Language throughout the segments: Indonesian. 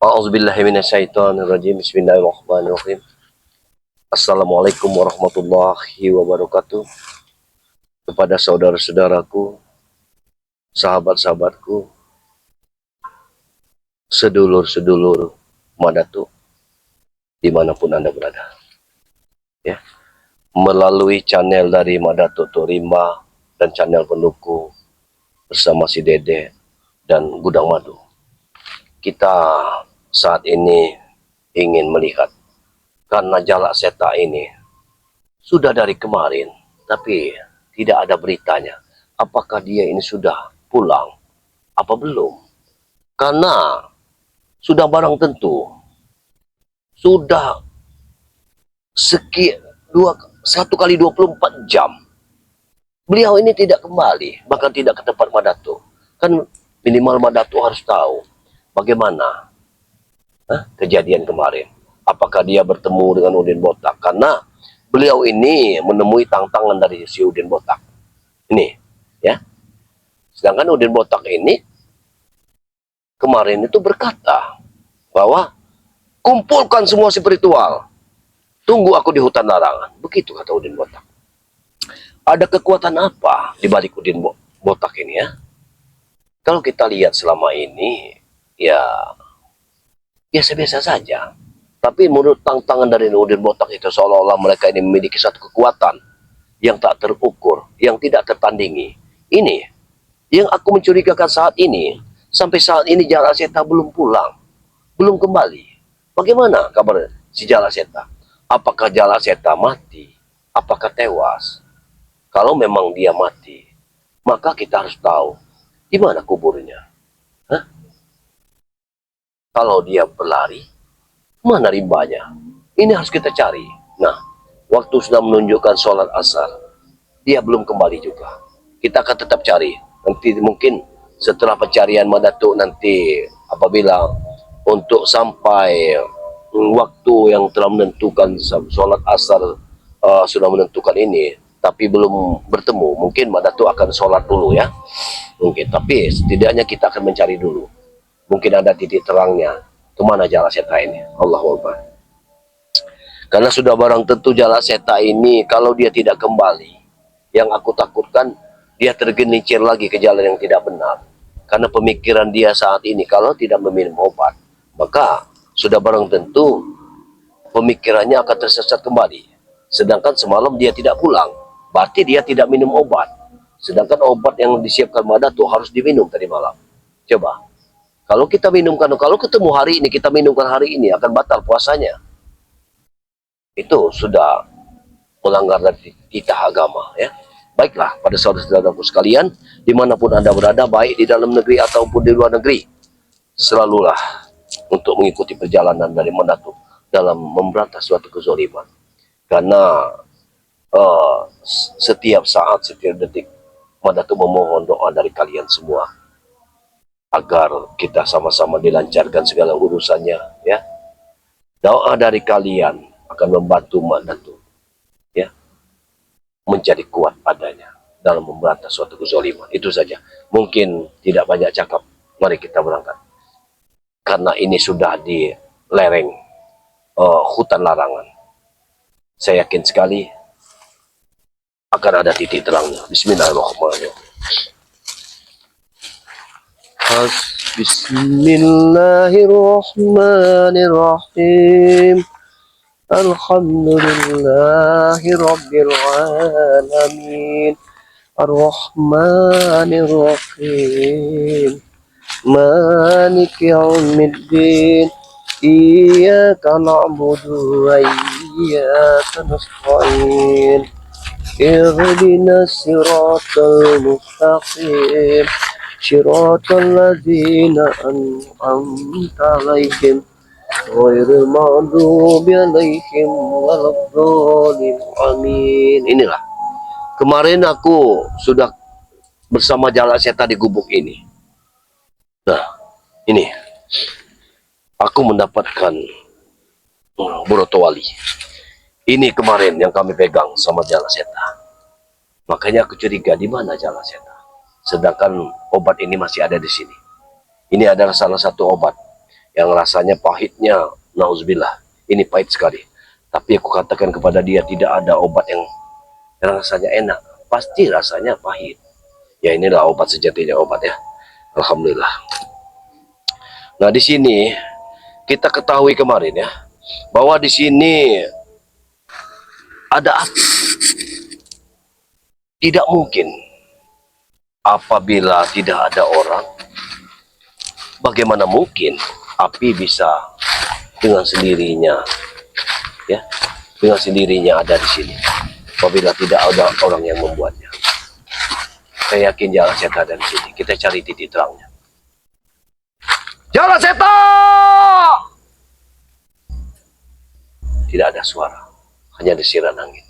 A'udzubillahiminasyaitonirrajim. Bismillahirrahmanirrahim. Assalamualaikum warahmatullahi wabarakatuh. Kepada saudara-saudaraku, sahabat-sahabatku, sedulur-sedulur Madatu, dimanapun Anda berada. Ya, melalui channel dari Madatu Rimba dan channel Penduku bersama si Dede dan Gudang Madu, kita saat ini ingin melihat, karena Jalak Seta ini sudah dari kemarin, tapi tidak ada beritanya. Apakah dia ini sudah pulang apa belum? Karena sudah barang tentu sudah satu kali 24 jam beliau ini tidak kembali, bahkan tidak ke tempat Madatu. Kan minimal Madatu harus tahu bagaimana kejadian kemarin. Apakah dia bertemu dengan Udin Botak? Karena beliau ini menemui tantangan dari si Udin Botak ini, ya. Sedangkan Udin Botak ini kemarin itu berkata bahwa kumpulkan semua spiritual, tunggu aku di hutan larangan. Begitu kata Udin Botak. Ada kekuatan apa di balik Udin Botak ini, ya? Kalau kita lihat selama ini, ya biasa-biasa saja. Tapi menurut tantangan dari Udin Botak itu, seolah-olah mereka ini memiliki satu kekuatan yang tak terukur, yang tidak tertandingi. Ini yang aku mencurigakan saat ini. Sampai saat ini Jalak Seta belum pulang, belum kembali. Bagaimana kabar si Jalak Seta? Apakah Jalak Seta mati? Apakah tewas? Kalau memang dia mati, maka kita harus tahu di mana kuburnya. Kalau dia berlari, mana rimbanya? Ini harus kita cari. Nah, waktu sudah menunjukkan sholat asar, dia belum kembali juga. Kita akan tetap cari. Nanti mungkin setelah pencarian Madatu, nanti apabila untuk sampai waktu yang telah menentukan sholat asar sudah menentukan ini, tapi belum bertemu, mungkin Madatu akan sholat dulu, ya. Mungkin, tapi setidaknya kita akan mencari dulu. Mungkin ada titik terangnya kemana Jalak Seta ini. Allahu Akbar. Karena sudah barang tentu Jalak Seta ini kalau dia tidak kembali, yang aku takutkan dia tergelincir lagi ke jalan yang tidak benar. Karena pemikiran dia saat ini, kalau tidak meminum obat, maka sudah barang tentu pemikirannya akan tersesat kembali. Sedangkan semalam dia tidak pulang, berarti dia tidak minum obat. Sedangkan obat yang disiapkan Madatu harus diminum tadi malam. Coba, kalau kita minumkan, kalau ketemu hari ini, kita minumkan hari ini, akan batal puasanya. Itu sudah melanggar dari titah agama, ya. Baiklah, pada saudara-saudaraku sekalian, dimanapun Anda berada, baik di dalam negeri ataupun di luar negeri, selalulah untuk mengikuti perjalanan dari Madatu dalam memberantas suatu kezaliman. Karena setiap saat, setiap detik, Madatu memohon doa dari kalian semua, agar kita sama-sama dilancarkan segala urusannya, ya. Doa dari kalian akan membantu Madatu, ya, menjadi kuat padanya dalam memberantas suatu kezaliman. Itu saja. Mungkin tidak banyak cakap. Mari kita berangkat. Karena ini sudah di lereng hutan larangan. Saya yakin sekali akan ada titik terangnya. Bismillahirrahmanirrahim. Bismillahirrahmanirrahim. Alhamdulillahi Rabbil Alamin. Ar-Rahmanir-Rahim. Maliki Yawmiddin. Iyyaka na'budu wa iyyaka nasta'in. Ihdinas siratal mustaqim. Siratal ladzina an'amta 'alaihim ghairil maghdubi 'alaihim waladdallin. Amin. Inilah, kemarin aku sudah bersama Jalak Seta di gubuk ini. Nah, ini aku mendapatkan Borotowali. Ini kemarin yang kami pegang sama Jalak Seta. Makanya aku curiga di mana Jalak Seta. Sedangkan obat ini masih ada di sini. Ini adalah salah satu obat yang rasanya pahitnya, nauzubillah, ini pahit sekali. Tapi aku katakan kepada dia, tidak ada obat yang rasanya enak, pasti rasanya pahit. Ya inilah obat sejatinya, obat ya. Alhamdulillah. Nah di sini kita ketahui kemarin ya, bahwa di sini ada api. Tidak mungkin apabila tidak ada orang. Bagaimana mungkin api bisa dengan sendirinya, ya, dengan sendirinya ada di sini? Apabila tidak ada orang yang membuatnya. Saya yakin Jala Seta ada di sini. Kita cari titik terangnya. Jala Seta! Tidak ada suara, hanya desiran angin.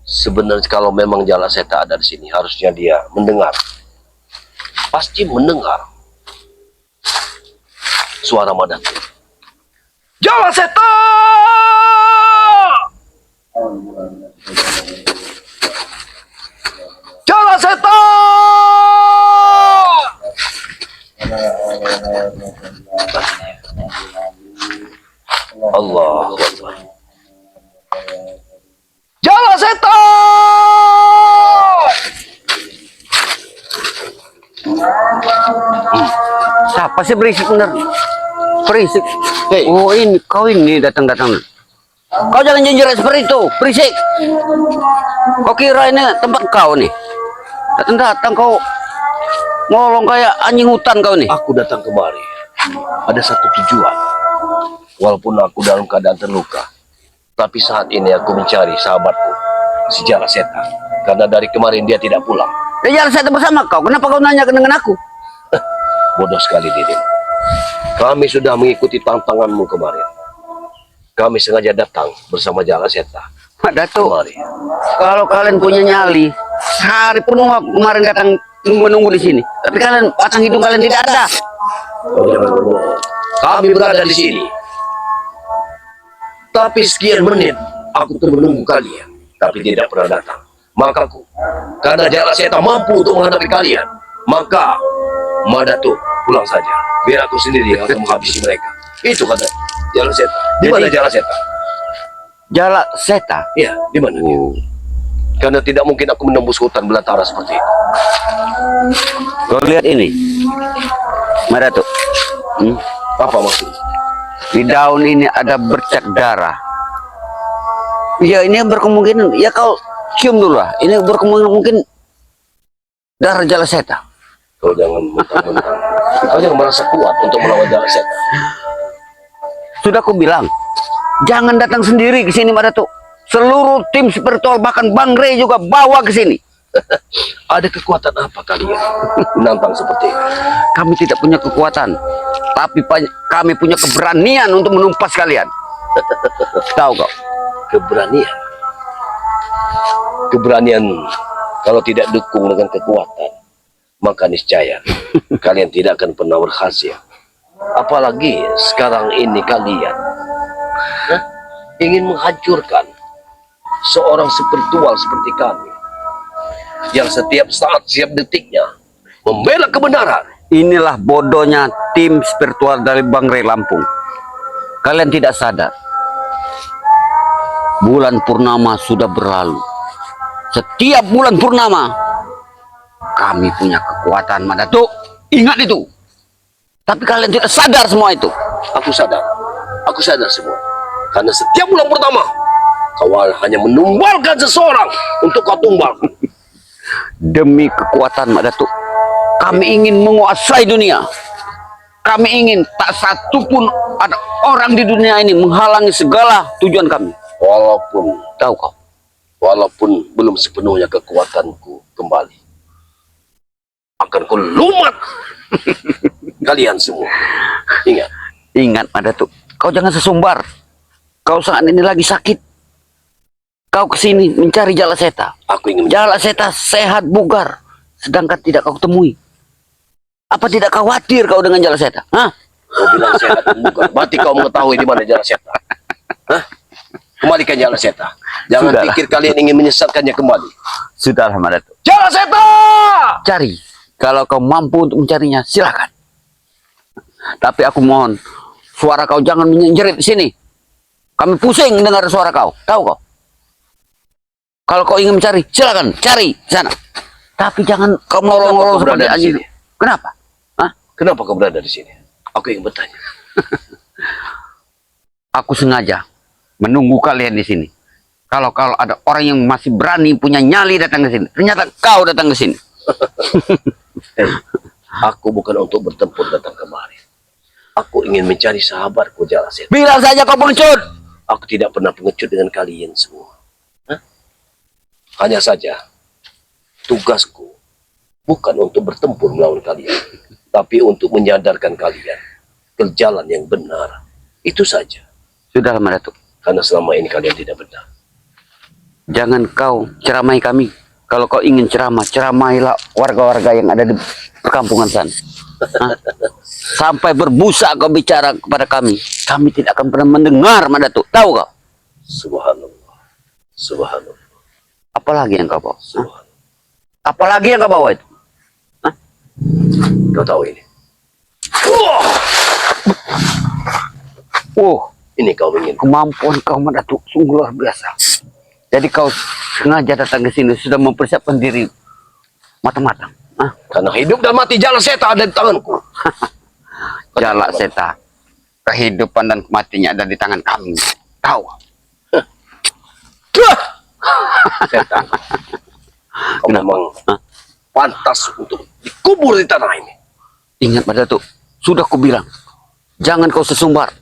Sebenarnya kalau memang Jala Seta ada di sini, harusnya dia mendengar. Pasti mendengar suara Madatu. Jala Seta! Jala Seta! Allahu Akbar. Jala Seta! Siapa sih berisik bener? Berisik. Hey. Oh ini kau ini datang-datang. Kau jangan jenjerat seperti itu, berisik. Kau kira ini tempat kau nih? Datang-datang kau ngolong kayak anjing hutan kau nih. Aku datang kemari ada satu tujuan. Walaupun aku dalam keadaan terluka, tapi saat ini aku mencari sahabatku, si Jala Seta. Karena dari kemarin dia tidak pulang. Ya Jala Seta bersama kau. Kenapa kau nanya dengan aku? Bodoh sekali Didin. Kami sudah mengikuti tantanganmu kemarin. Kami sengaja datang bersama Jala Seta. Datuk, Kemari. kalau kalian punya nyali, sehari penuh aku kemarin datang menunggu di sini. Tapi kalian pasang hidung kalian tidak ada. Oh, jangan berbohong. Kami berada di sini. Tapi sekian menit aku tuh menunggu kalian, tapi tidak pernah datang. Maka karena Jala Seta mampu untuk menghadapi kalian, maka Madatu pulang saja. Biar aku sendiri yang akan menghabisi mereka. Itu kata Jala Seta. Di mana Jadi- Jala Seta? Jala Seta. Iya, di mana dia? Karena tidak mungkin aku menembus hutan belantara seperti itu. Kau lihat ini, Datuk. Apa maksudnya? Di daun ini ada bercak darah. Ya ini berkemungkinan. Ya kau cium dulu lah. Ini berkemungkinan mungkin darah Jala Seta. Kau jangan mentang-mentang. Kau jangan merasa kuat untuk melawan Jala Seta. Sudah aku bilang, jangan datang sendiri ke sini, Datuk. Seluruh tim spiritual bahkan Bang Rey juga bawa ke sini. Ada kekuatan apa kalian menantang seperti ini? Kami tidak punya kekuatan, tapi kami punya keberanian untuk menumpas kalian. Tahu kau? Keberanian. Keberanian kalau tidak dukung dengan kekuatan, maka niscaya kalian tidak akan pernah berhasil. Apalagi sekarang ini kalian ingin menghancurkan seorang spiritual seperti kami, yang setiap saat, setiap detiknya membela kebenaran. Inilah bodohnya tim spiritual dari Bang Rey Lampung. Kalian tidak sadar. Bulan purnama sudah berlalu. Setiap bulan purnama kami punya kekuatan, Datuk. Ingat itu. Tapi kalian tidak sadar semua itu. Aku sadar semua. Karena setiap bulan pertama kau hanya menumbalkan seseorang untuk kau tumbal. Demi kekuatan, Datuk, kami ingin menguasai dunia. Kami ingin tak satu pun ada orang di dunia ini menghalangi segala tujuan kami. Walaupun Tahu kau? Walaupun belum sepenuhnya kekuatanku kembali, akan ku lumat kalian semua. Ingat, Ingat, Datuk, kau jangan sesumbar. Kau saat ini lagi sakit. Kau kesini mencari Jala Seta. aku ingin Jala Seta sehat bugar, sedangkan tidak kau temui. Apa tidak khawatir kau dengan Jala Seta? Hah? kau bilang sehat dan bukan. Berarti kau mengetahui di mana Jala Seta. Hah? Kembalikan Jala Seta. Jangan Sudahlah. pikir kalian ingin menyesatkannya kembali. Sudahlah, Datuk. Jala Seta! Cari. Kalau kau mampu untuk mencarinya, silakan. Tapi aku mohon, suara kau jangan menjerit di sini. Kami pusing dengar suara kau. Tahu kau? Kalau kau ingin mencari, silakan cari di sana. Tapi jangan kau nolong-nolong seperti berada di anjing. sini? Kenapa? Hah? Kenapa kau berada di sini? Aku ingin bertanya. Aku sengaja menunggu kalian di sini. Kalau ada orang yang masih berani punya nyali datang ke sini, ternyata kau datang ke sini. Hei, aku bukan untuk bertempur datang kemari. Aku ingin mencari sahabatku Jalaset. Bilang saja kau pengecut. Aku tidak pernah pengecut dengan kalian semua. Hah? Hanya saja, tugasku bukan untuk bertempur melawan kalian, tapi untuk menyadarkan kalian ke jalan yang benar. Itu saja. Sudahlah Datuk. Karena selama ini kalian tidak benar. Jangan kau ceramai kami. Kalau kau ingin ceramah, ceramailah warga-warga yang ada di perkampungan sana. Hah? Sampai berbusa kau bicara kepada kami. Kami tidak akan pernah mendengar, Datuk. Tahu kau? Subhanallah. Subhanallah. Apalagi yang kau bawa? Hah? Subhanallah. Apalagi yang kau bawa itu? Hah? Kau tahu ini? Ini kau ingin. Kemampuan kau, Datuk, sungguh luar biasa. Jadi kau sengaja datang ke sini sudah mempersiapkan diri matang-matang. Hah? Karena hidup dan mati Jalaset ada di tanganku. Jalak seta. Kehidupan dan kematiannya ada di tangan kami. Tahu? Setan. Kau memang pantas untuk dikubur di tanah ini. Ingat pada tuh, sudah ku bilang, jangan kau sesumbar.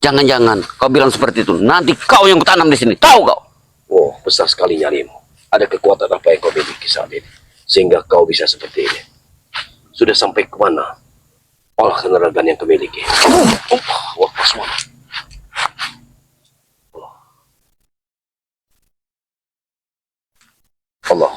Jangan-jangan kau bilang seperti itu. Nanti kau yang kutanam di sini. Tahu kau? Oh, besar sekali nyalimu. Ada kekuatan apa yang kau miliki saat ini, sehingga kau bisa seperti ini. Sudah sampai ke mana olah kanuragan yang kau miliki? Wah, semua. Allah.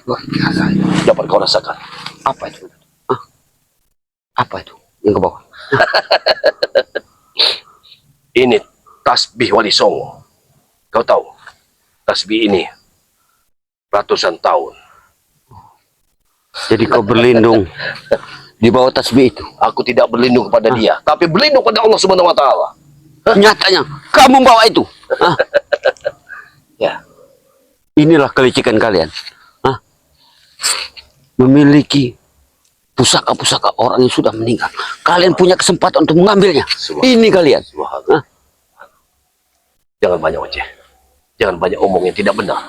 Luar biasa. Dapat kau rasakan. Apa itu? Hah? Apa itu yang kau bawa? Ini tasbih Wali Songo. Kau tahu, tasbih ini ratusan tahun. Jadi kau berlindung di bawah tasbih itu. Aku tidak berlindung kepada dia, tapi berlindung pada Allah Subhanahu wa taala. Nyatanya kamu membawa itu. Hah? Ya, Inilah kelicikan kalian. Hah? Memiliki pusaka-pusaka orang yang sudah meninggal. Kalian punya kesempatan untuk mengambilnya. Ini kalian. Subhanallah. Jangan banyak ojeh. Jangan banyak omong yang tidak benar.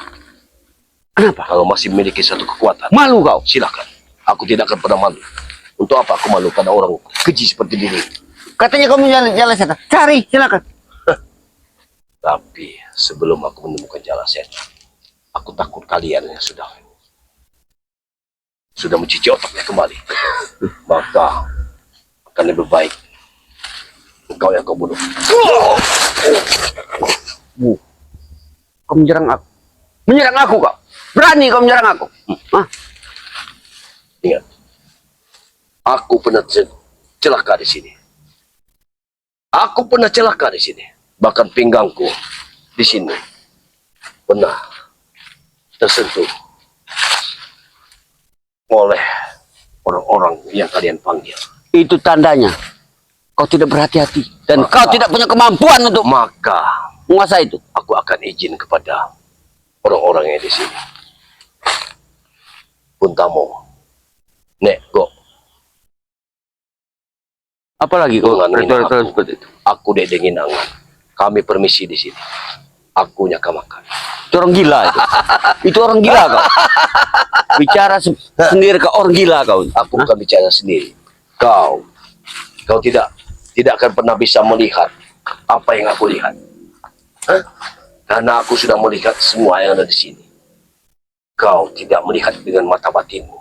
Kenapa? Kalau masih memiliki satu kekuatan, Malu kau? silakan. Aku tidak akan pernah malu. Untuk apa aku malu pada orang keji seperti diri? Katanya kamu jalan setan. Cari, silakan. Tapi sebelum aku menemukan jalan setan, aku takut kalian yang sudah mencuci otaknya kembali. Maka akan lebih baik engkau yang kau bunuh. Kau menyerang aku. Menyerang aku kau. Berani kau menyerang aku. Hah? Ingat, aku pernah celaka di sini. Aku pernah celaka di sini. Bahkan pinggangku di sini pernah tersentuh oleh orang-orang yang kalian panggil. Itu tandanya kau tidak berhati-hati dan kau tidak punya kemampuan untuk Maka menguasai itu. aku akan izin kepada orang-orang yang di sini. Puntamo, Nek, Go, Apalagi kau ritual-ritual seperti itu. aku dedengin angan. Kami permisi di sini. Akunya kamakan. Itu orang gila itu. Itu orang gila kau. Bicara sendiri ke orang gila kau. Aku bukan bicara sendiri. Kau tidak akan pernah bisa melihat apa yang aku lihat. Hah? Karena aku sudah melihat semua yang ada di sini. Kau tidak melihat dengan mata batinmu.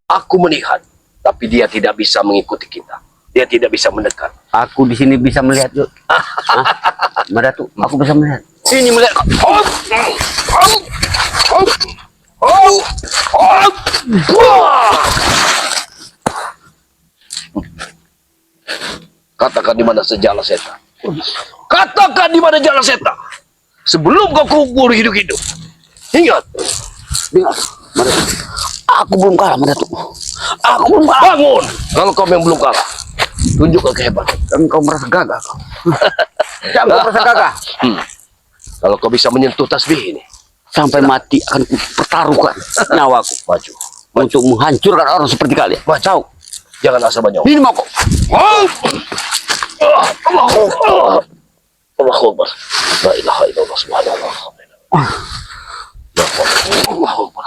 Aku melihat, tapi dia tidak bisa mengikuti kita. Dia tidak bisa mendekat. Aku di sini bisa melihat. Madatu, aku bisa melihat. Ini melihat. Wah! Katakan di mana sejala setan. Katakan di mana jala setan. Sebelum kau kubur hidup-hidup. Ingat. Dengar, Madatu. Aku belum kalah, Madatu. Aku belum kalah. Bangun. Kalau kau yang belum kalah, tunjukkan kehebatan. Dan kau merasa gagah. Jangan kau merasa gagah. Kalau kau bisa menyentuh tasbih ini, Sampai mati akan pertaruhkan nyawaku maju. untuk menghancurkan orang seperti kalian. Tahu? Jangan asal banyak. Ini mau kau. Allahu Akbar. La ilaha illallah subhanallah. Allahu Akbar.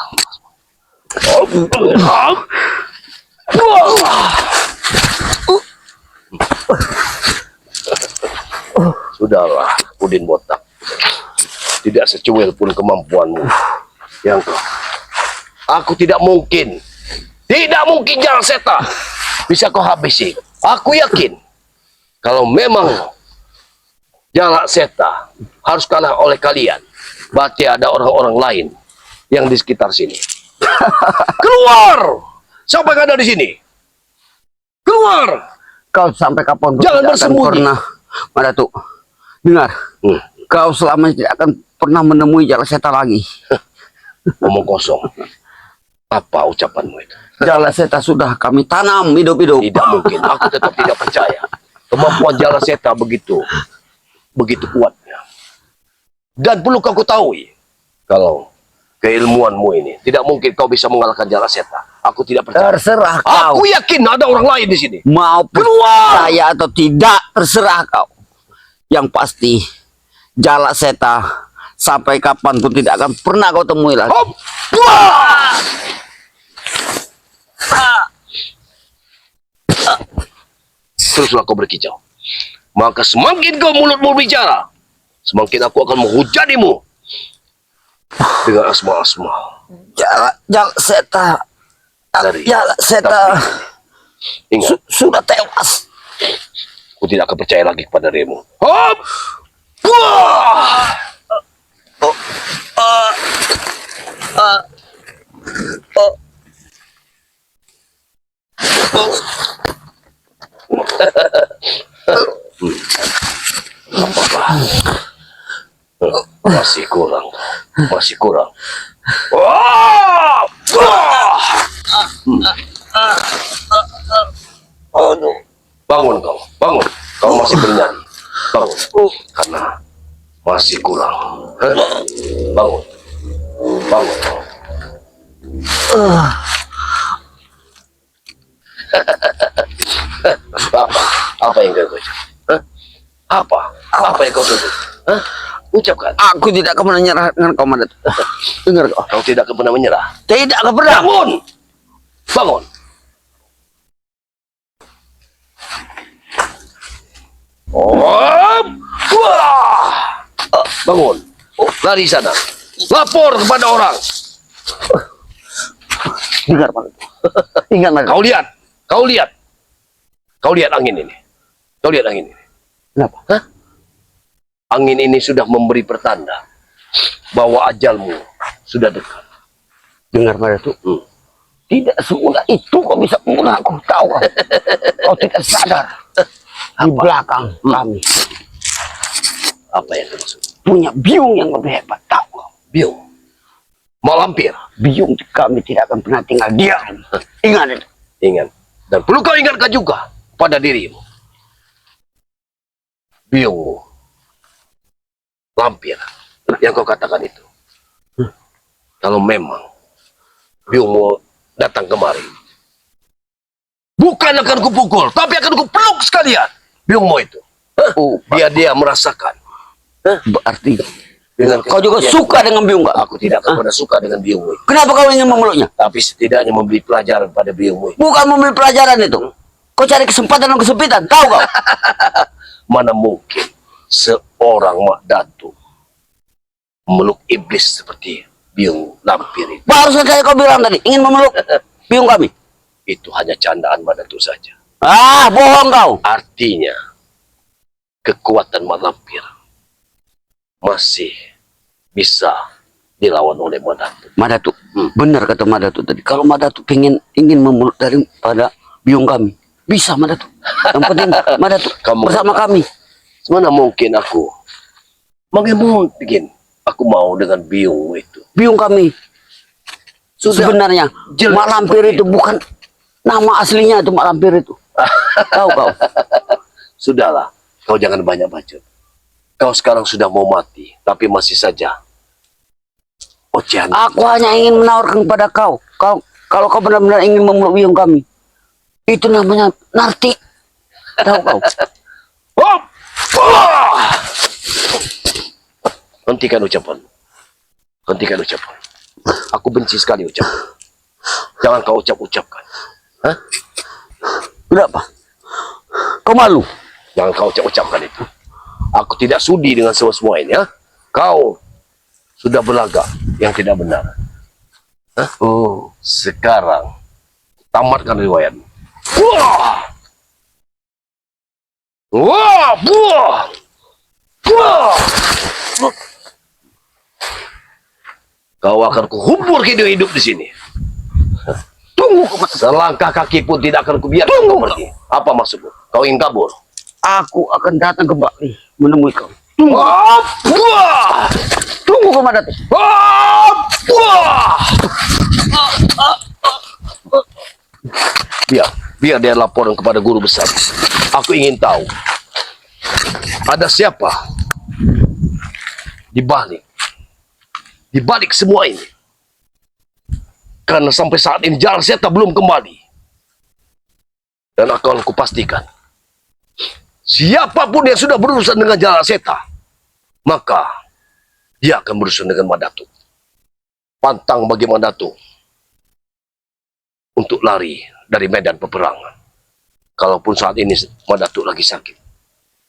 Sudahlah, Udin botak. Tidak secuil pun kemampuanmu. Yang kau. Aku tidak mungkin jalan setan bisa kau habisi. Aku yakin kalau memang jalan setan harus kalah oleh kalian, berarti ada orang-orang lain yang di sekitar sini. Keluar! Siapa yang ada di sini? Keluar! Kau sampai kapan Jangan tidak akan bersembunyi. pernah, Madatu. Dengar, kau selama tidak akan pernah menemui jalan setan lagi. Ngomong kosong. Apa ucapanmu itu? Jalan setan sudah kami tanam hidup-hidup. Tidak mungkin. Aku tetap tidak percaya. Kemampuan jalan setan begitu kuatnya. Dan perlu kau ketahui, kalau keilmuanmu ini tidak mungkin kau bisa mengalahkan jalan setan. Aku tidak percaya. Terserah kau. Aku yakin ada orang lain di sini. Mau Keluar! percaya atau tidak, terserah kau. Yang pasti, jalan setan sampai kapanpun tidak akan pernah kau temui lagi. Hop! Wah! Teruslah kau berkicau. Maka semakin kau mulutmu bicara, semakin aku akan menghujanimu dengan asma-asma. Jalan setan. Dari Jalan setan Ingat, sudah tewas. aku tidak akan percaya lagi kepada dirimu. Hop! Wah! Masih kurang. Wah! Wah! Bangun kau, bangun. Kau masih bernyanyi. Bangun. Karena masih kurang. Hah? Bangun. Bangun. Apa yang kau ucap? Hah? Apa yang kau tuduh? Hah? Ucapkan. Aku tidak akan menyerah dengan kau, Madatu. Dengar kau. Kau tidak akan pernah menyerah. Tidak akan pernah. Bangun! Bangun! Wah! Bangun! Lari sana. Lapor kepada orang. Dengar, Madatu. Ingat, Madatu. Kau lihat angin ini. Kenapa? Hah? Angin ini sudah memberi pertanda bahwa ajalmu sudah dekat. Dengar, Madatu. Tidak semudah itu kau bisa membunuh aku. Tahu kau. Kau tidak sadar. Di belakang kami Apa yang dimaksud? punya biung yang lebih hebat. Tahu kau. Biung. Malampir. Biung kami tidak akan pernah tinggal diam. Ingat itu. Ingat. Dan perlu kau ingatkan juga pada dirimu. Biungmu. Lampir. Yang kau katakan itu. Kalau memang biungmu datang kemari. Bukan akan kupukul. Tapi akan kupeluk sekalian. Biungmu itu. Oh, Biar dia merasakan. berarti Dengan kau juga kesepian. suka dengan biung kau. Aku tidak akan pernah suka dengan biungmu. Kenapa kau ingin memeluknya? Tapi setidaknya memberi pelajaran pada biungmu. Bukan membeli pelajaran itu. Kau cari kesempatan dan kesempitan. Tahu kau? Mana mungkin seorang mak datu memeluk iblis seperti biung lampir itu. Barusan saya kau bilang tadi ingin memeluk biung kami. Itu hanya candaan mak datu saja. Ah, bohong kau. Artinya kekuatan mak lampir masih bisa dilawan oleh mak datu. Madatu, Benar kata Madatu tadi. Kalau Madatu ingin memeluk daripada biung kami, bisa Madatu. Yang penting Madatu bersama kami. Mana mungkin aku? Mungkin aku mau dengan biung itu. Biung kami. Sebenarnya jelek Mak Lampir itu bukan nama aslinya itu Mak Lampir itu. Tahu kau? Sudahlah, kau jangan banyak bacot. Kau sekarang sudah mau mati, tapi masih saja ocehan. Aku hanya ingin menawarkan kepada kau. Kalau kau benar-benar ingin memeluk biung kami, itu namanya Narti. Tahu kau? Hop! Wah! Hentikan ucapan. Hentikan ucapan. Aku benci sekali ucapan. Jangan kau ucapkan. Hah? Kenapa? Kau malu? Jangan kau ucapkan itu. Aku tidak sudi dengan semua ini. Ha? Kau sudah berlagak yang tidak benar. Hah? Oh, Sekarang tamatkan riwayat. Wah! Wah! Wah! Wah! Kau akan kuhubur hidup di sini. Tunggu, selangkah kaki pun tidak akan kubiarkan kau pergi. Apa maksudmu? Kau ingin kabur? aku akan datang kembali menemui kau. Wah! Tunggu kau Madatu. Wah! Biar dia laporan kepada guru besar. Aku ingin tahu ada siapa di balik semua ini. Karena sampai saat ini Jalaseta belum kembali. Dan akan kupastikan siapapun yang sudah berurusan dengan Jalaseta, maka dia akan berurusan dengan Madatu. Pantang bagi Madatu untuk lari dari medan peperangan. Kalaupun saat ini Madatu lagi sakit,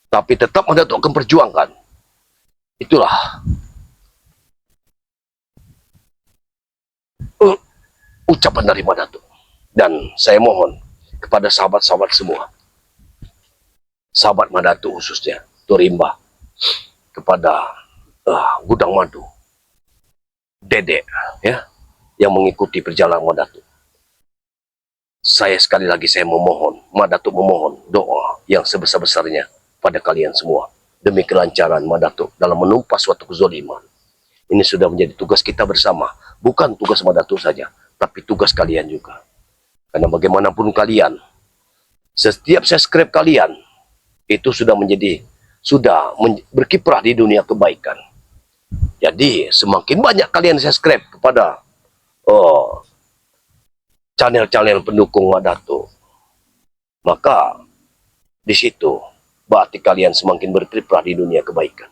tapi tetap Madatu akan perjuangkan. Itulah ucapan dari Madatu. Dan saya mohon kepada sahabat-sahabat semua, sahabat Madatu khususnya, Turimba, kepada Gudang Madu, Dedek, ya, yang mengikuti perjalanan Madatu. Saya sekali lagi saya memohon, Madatu memohon doa yang sebesar-besarnya pada kalian semua demi kelancaran Madatu dalam menumpas suatu kezaliman. Ini sudah menjadi tugas kita bersama, bukan tugas Madatu saja, tapi tugas kalian juga. Karena bagaimanapun kalian, setiap subscribe kalian itu sudah berkiprah di dunia kebaikan. Jadi semakin banyak kalian subscribe kepada channel-channel pendukung Madatu, maka di situ berarti kalian semakin berkiprah di dunia kebaikan.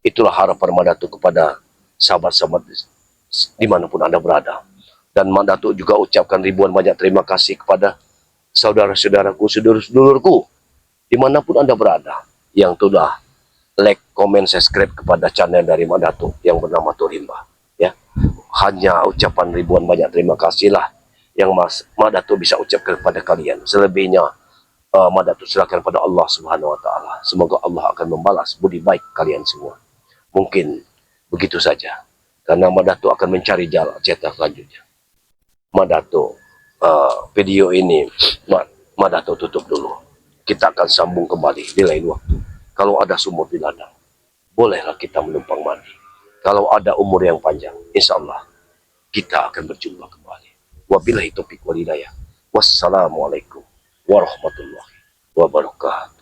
Itulah harapan Madatu kepada sahabat-sahabat dimanapun Anda berada. Dan Madatu juga ucapkan ribuan banyak terima kasih kepada saudara-saudaraku, sedulur-sedulurku dimanapun Anda berada, yang sudah like, komen, subscribe kepada channel dari Madatu yang bernama Turimba. Ya, hanya ucapan ribuan banyak terima kasihlah yang Madatu bisa ucapkan kepada kalian. Selebihnya Madatu serahkan pada Allah Subhanahu Wa Taala. Semoga Allah akan membalas budi baik kalian semua. Mungkin begitu saja, karena Madatu akan mencari jalan cetak selanjutnya. Madatu, video ini Madatu tutup dulu. Kita akan sambung kembali di lain waktu. Kalau ada sumur di ladang, bolehlah kita menumpang mandi. Kalau ada umur yang panjang, insya Allah kita akan berjumpa kembali. Wabillahi taufiq wal hidayah. Wassalamualaikum warahmatullahi wabarakatuh.